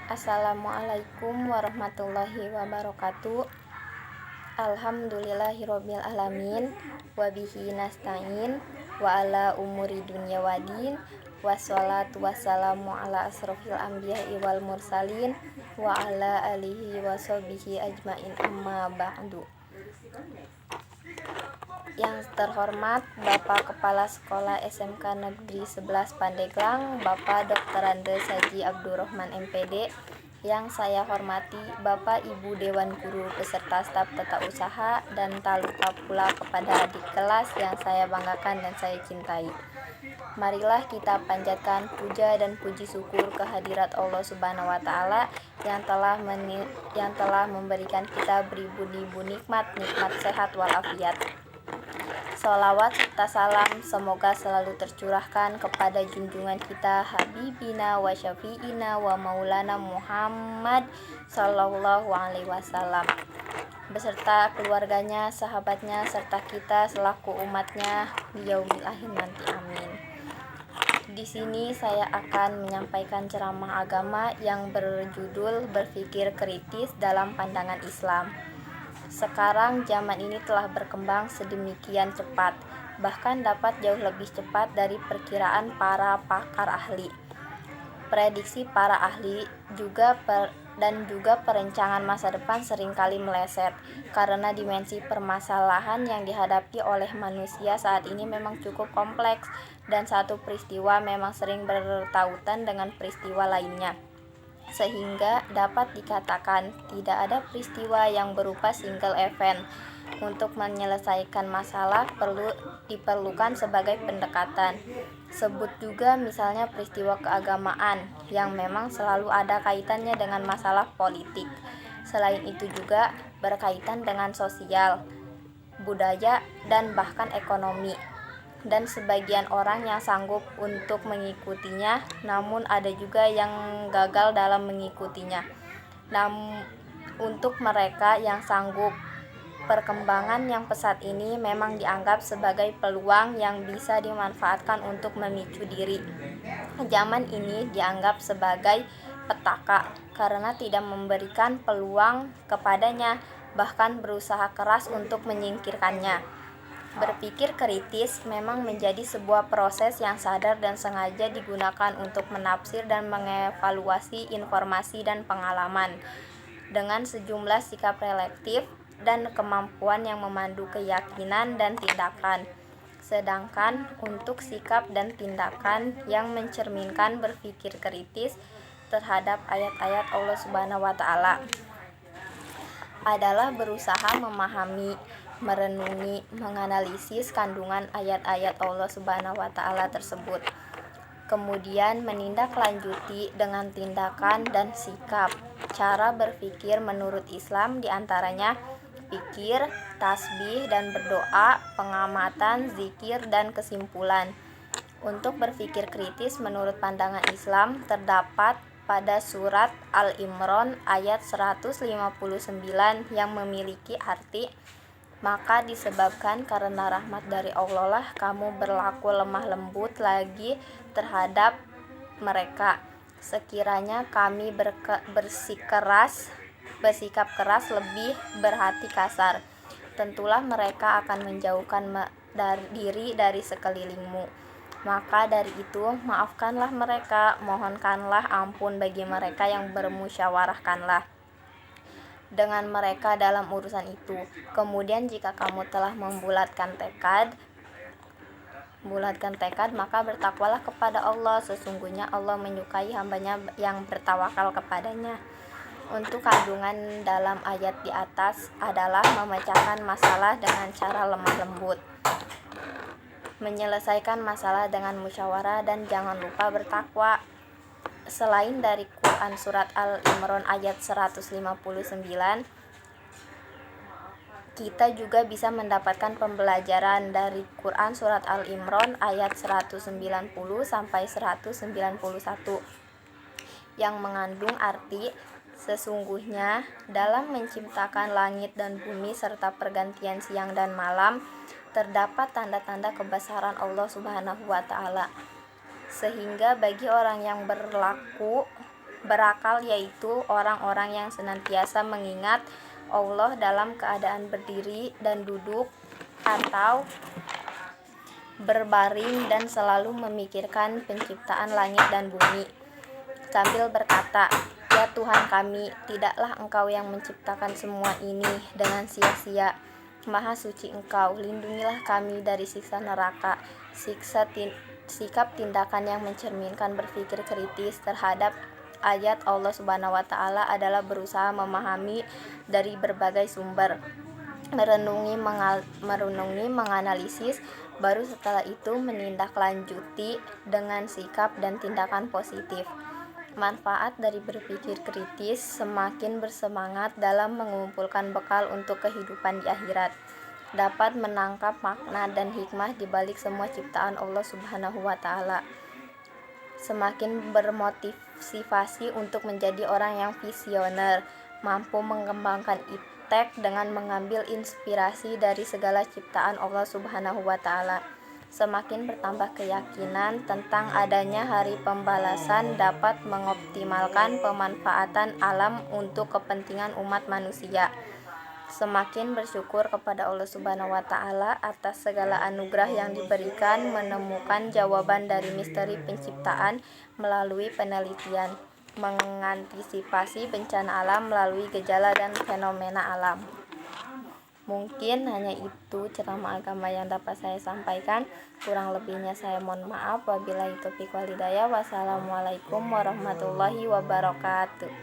Assalamualaikum warahmatullahi wabarakatuh. Alhamdulillahirabbil alamin wa bihi nasta'in wa ala umuri dunya wadin wassalatu wassalamu ala asrofil anbiya'i wal mursalin wa ala alihi wa sahbihi ajmain amma ba'du. Yang terhormat Bapak Kepala Sekolah SMK Negeri 11 Pandeglang, Bapak Dr. Andes Haji Abdurrahman MPD. Yang saya hormati Bapak Ibu Dewan Guru beserta staf tata usaha, dan tak lupa pula kepada adik kelas yang saya banggakan dan saya cintai. Marilah kita panjatkan puja dan puji syukur kehadirat Allah Subhanahu wa taala yang telah memberikan kita beribu-ribu nikmat sehat walafiat. Sholawat serta salam semoga selalu tercurahkan kepada junjungan kita Habibina wa Syafi'ina wa Maulana Muhammad Sallallahu Alaihi Wasallam beserta keluarganya, sahabatnya, serta kita selaku umatnya di yaumil akhir nanti, amin. Di sini saya akan menyampaikan ceramah agama yang berjudul Berpikir Kritis dalam Pandangan Islam. Sekarang zaman ini telah berkembang sedemikian cepat, bahkan dapat jauh lebih cepat dari perkiraan para pakar ahli. Prediksi para ahli dan juga perencanaan masa depan seringkali meleset, karena dimensi permasalahan yang dihadapi oleh manusia saat ini memang cukup kompleks, dan satu peristiwa memang sering bertautan dengan peristiwa lainnya. Sehingga dapat dikatakan tidak ada peristiwa yang berupa single event. Untuk menyelesaikan masalah diperlukan sebagai pendekatan. Sebut juga misalnya peristiwa keagamaan yang memang selalu ada kaitannya dengan masalah politik. Selain itu juga berkaitan dengan sosial, budaya, dan bahkan ekonomi. Dan sebagian orang yang sanggup untuk mengikutinya, namun ada juga yang gagal dalam mengikutinya. Namun untuk mereka yang sanggup, perkembangan yang pesat ini memang dianggap sebagai peluang yang bisa dimanfaatkan untuk memicu diri. Zaman ini dianggap sebagai petaka karena tidak memberikan peluang kepadanya, bahkan berusaha keras untuk menyingkirkannya. Berpikir kritis memang menjadi sebuah proses yang sadar dan sengaja digunakan untuk menafsir dan mengevaluasi informasi dan pengalaman dengan sejumlah sikap reflektif dan kemampuan yang memandu keyakinan dan tindakan. Sedangkan untuk sikap dan tindakan yang mencerminkan berpikir kritis terhadap ayat-ayat Allah Subhanahu wa taala adalah berusaha memahami, merenungi, menganalisis kandungan ayat-ayat Allah Subhanahu wa taala tersebut. Kemudian menindaklanjuti dengan tindakan dan sikap. Cara berpikir menurut Islam diantaranya pikir, tasbih dan berdoa, pengamatan, zikir, dan kesimpulan. Untuk berpikir kritis menurut pandangan Islam terdapat pada surat Al-Imran ayat 159 yang memiliki arti, maka disebabkan karena rahmat dari Allah lah kamu berlaku lemah lembut lagi terhadap mereka. Sekiranya kami bersikap keras lebih berhati kasar, tentulah mereka akan menjauhkan diri dari sekelilingmu. Maka dari itu, maafkanlah mereka, mohonkanlah ampun bagi mereka yang bermusyawarahkanlah dengan mereka dalam urusan itu. Kemudian jika kamu telah membulatkan tekad, maka bertakwalah kepada Allah. Sesungguhnya Allah menyukai hambanya yang bertawakal kepadanya. Untuk kandungan dalam ayat di atas adalah memecahkan masalah dengan cara lemah lembut, menyelesaikan masalah dengan musyawarah, dan jangan lupa bertakwa. Selain dari Quran surat Al-Imran ayat 159, kita juga bisa mendapatkan pembelajaran dari Quran surat Al-Imran ayat 190 sampai 191 yang mengandung arti sesungguhnya dalam menciptakan langit dan bumi serta pergantian siang dan malam terdapat tanda-tanda kebesaran Allah Subhanahu wa taala, sehingga bagi orang yang berlaku berakal, yaitu orang-orang yang senantiasa mengingat Allah dalam keadaan berdiri dan duduk atau berbaring dan selalu memikirkan penciptaan langit dan bumi, sambil berkata, "Ya Tuhan kami, tidaklah Engkau yang menciptakan semua ini dengan sia-sia. Maha suci Engkau, lindungilah kami dari siksa neraka." Sikap tindakan yang mencerminkan berpikir kritis terhadap ayat Allah Subhanahu wa Ta'ala adalah berusaha memahami dari berbagai sumber, merenungi, menganalisis, baru setelah itu menindaklanjuti dengan sikap dan tindakan positif. Manfaat dari berpikir kritis: semakin bersemangat dalam mengumpulkan bekal untuk kehidupan di akhirat, dapat menangkap makna dan hikmah di balik semua ciptaan Allah Subhanahu wa Ta'ala, semakin bermotivasi untuk menjadi orang yang visioner, mampu mengembangkan iptek dengan mengambil inspirasi dari segala ciptaan Allah Subhanahu wa Ta'ala, semakin bertambah keyakinan tentang adanya hari pembalasan, dapat mengoptimalkan pemanfaatan alam untuk kepentingan umat manusia, semakin bersyukur kepada Allah Subhanahu wa Ta'ala atas segala anugerah yang diberikan, menemukan jawaban dari misteri penciptaan melalui penelitian, mengantisipasi bencana alam melalui gejala dan fenomena alam. Mungkin hanya itu ceramah agama yang dapat saya sampaikan. Kurang lebihnya saya mohon maaf. Wabillahi taufiq wal hidayah. Wassalamualaikum warahmatullahi wabarakatuh.